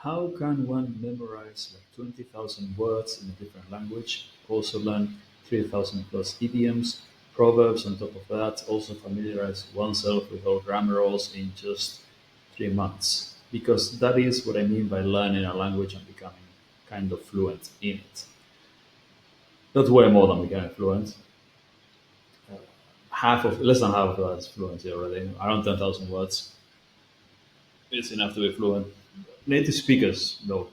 How can one memorize like 20,000 words in a different language? Also learn 3,000 plus idioms, proverbs on top of that. Also familiarize oneself with all grammar rules in just 3 months. Because that is what I mean by learning a language and becoming kind of fluent in it. That's way more than becoming fluent. Less than half of that is fluency already. Around 10,000 words is enough to be fluent. Native speakers, no.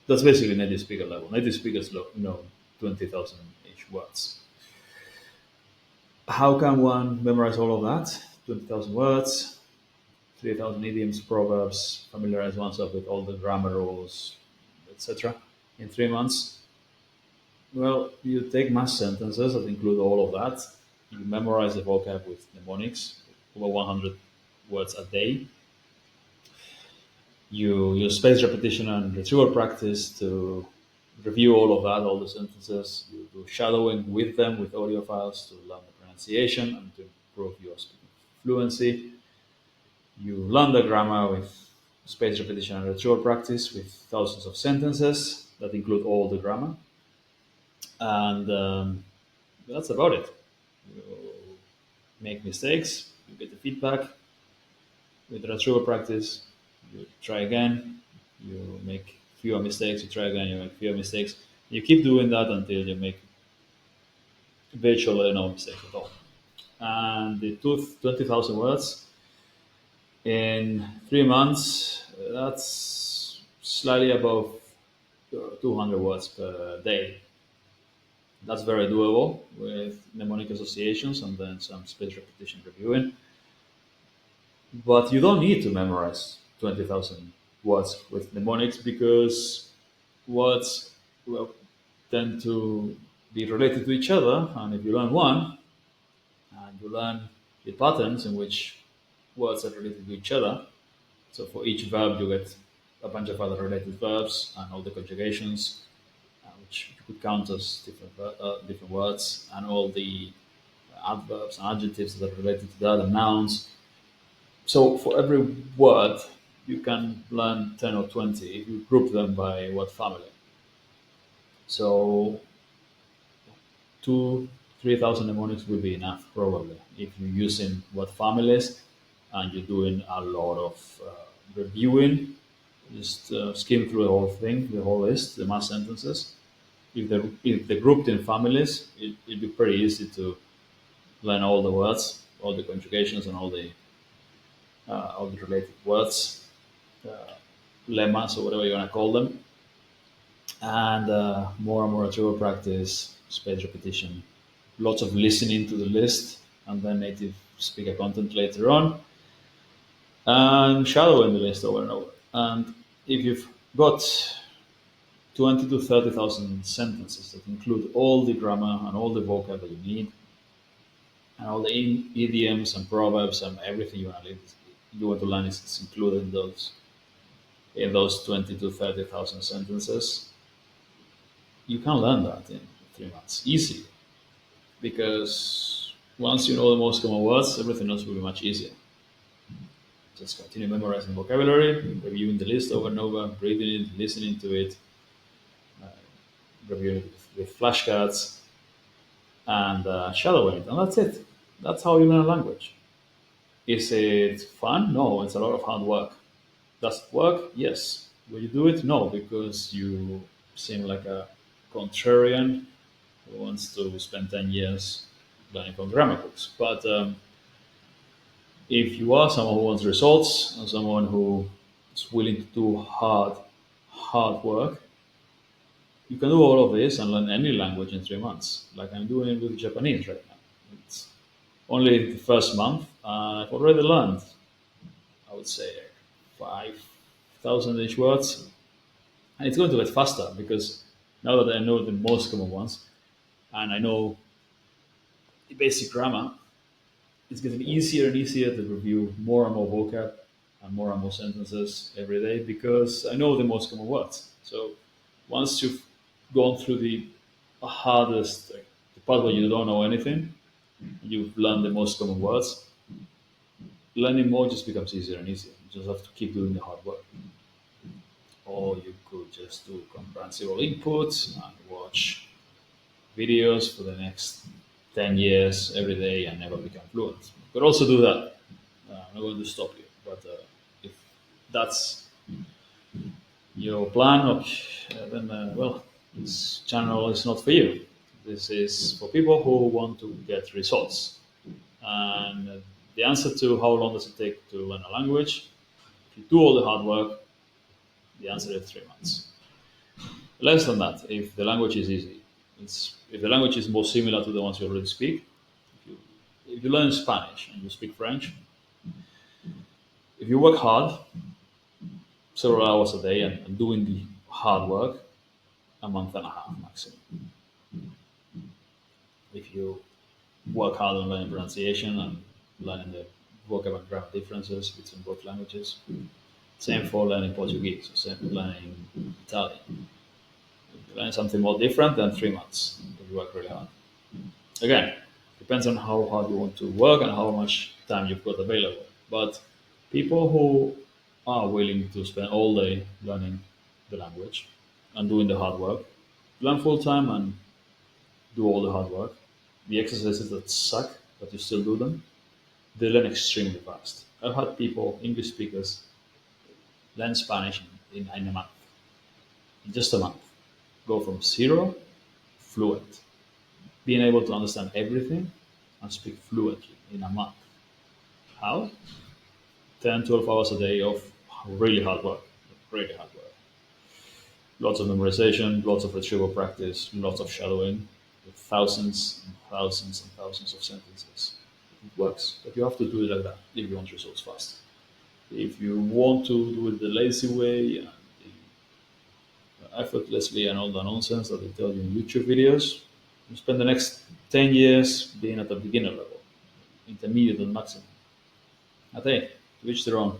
That's basically native speaker level. Native speakers know 20,000 each words. How can one memorize all of that? 20,000 words, 3,000 idioms, proverbs, familiarize oneself with all the grammar rules, etc. in 3 months? Well, you take mass sentences that include all of that. You memorize the vocab with mnemonics, over 100 words a day. You use spaced repetition and retrieval practice to review all of that, all the sentences. You do shadowing with them with audio files to learn the pronunciation and to improve your speaking fluency. You learn the grammar with spaced repetition and retrieval practice with thousands of sentences that include all the grammar. And that's about it. You make mistakes, you get the feedback. With retrieval practice, you try again, you make fewer mistakes, you try again, you make fewer mistakes. You keep doing that until you make virtually no mistakes at all. And the 20,000 words in 3 months, that's slightly above 200 words per day. That's very doable with mnemonic associations and then some spaced repetition reviewing. But you don't need to memorize 20,000 words with mnemonics because words well, tend to be related to each other. And if you learn one and you learn the patterns in which words are related to each other, so for each verb you get a bunch of other related verbs and all the conjugations, which you could count as different words, and all the adverbs and adjectives that are related to that, and nouns. So for every word, you can learn 10 or 20 if you group them by what family. So two, 3,000 mnemonics will be enough probably if you're using what families and you're doing a lot of reviewing. Just skim through the whole thing, the whole list, the mass sentences. If they're grouped in families, it'd be pretty easy to learn all the words, all the conjugations, and all the related words, uh, lemmas or whatever you want to call them, and more and more retrieval practice, spaced repetition, lots of listening to the list, and then native speaker content later on, and shadowing the list over and over. And if you've got 20 to 30,000 sentences that include all the grammar and all the vocab that you need, and all the idioms and proverbs and everything you want to learn is included in those 20 to 30,000 sentences. You can learn that in 3 months, easy, because once you know the most common words, everything else will be much easier. Just continue memorizing vocabulary, reviewing the list over and over, reading it, listening to it, reviewing it with flashcards, and shadowing it, and that's it. That's how you learn a language. Is it fun? No, it's a lot of hard work. Does it work? Yes. Will you do it? No, because you seem like a contrarian who wants to spend 10 years learning from grammar books. But if you are someone who wants results and someone who is willing to do hard work, you can do all of this and learn any language in 3 months, like I'm doing it with Japanese right now. It's only the first month, and I've already learned, I would say, 5,000 ish words. And it's going to get faster because now that I know the most common ones and I know the basic grammar, it's getting easier and easier to review more and more vocab and more sentences every day because I know the most common words. So once you've gone through the hardest, like, the part where you don't know anything, you've learned the most common words, learning more just becomes easier and easier. You just have to keep doing the hard work. just do comprehensible inputs and watch videos for the next 10 years every day and never become fluent. You could also do that. I'm not going to stop you. But if that's your plan, then, well, this channel is not for you. This is for people who want to get results. And the answer to how long does it take to learn a language, if you do all the hard work, the answer is 3 months. Less than that, if the language is easy. If the language is more similar to the ones you already speak, if you learn Spanish and you speak French, if you work hard, several hours a day, and doing the hard work, a month and a half maximum. If you work hard on learning pronunciation and learning the vocab and grammar differences between both languages, same for learning Portuguese, same for learning Italian. If you learn something more different, than 3 months if you work really hard. Again, depends on how hard you want to work and how much time you've got available. But people who are willing to spend all day learning the language and doing the hard work, learn full time and do all the hard work, the exercises that suck, but you still do them, they learn extremely fast. I've had people, English speakers, learn Spanish in a month, in just a month, go from zero fluent, being able to understand everything and speak fluently in a month. How? 10, 12 hours a day of really hard work. Really hard work. Lots of memorization, lots of retrieval practice, lots of shadowing, with thousands and thousands and thousands of sentences. It works, but you have to do it like that if you want results fast. If you want to do it the lazy way and effortlessly and all the nonsense that they tell you in YouTube videos, you spend the next 10 years being at the beginner level, intermediate and maximum. I think, to each their own.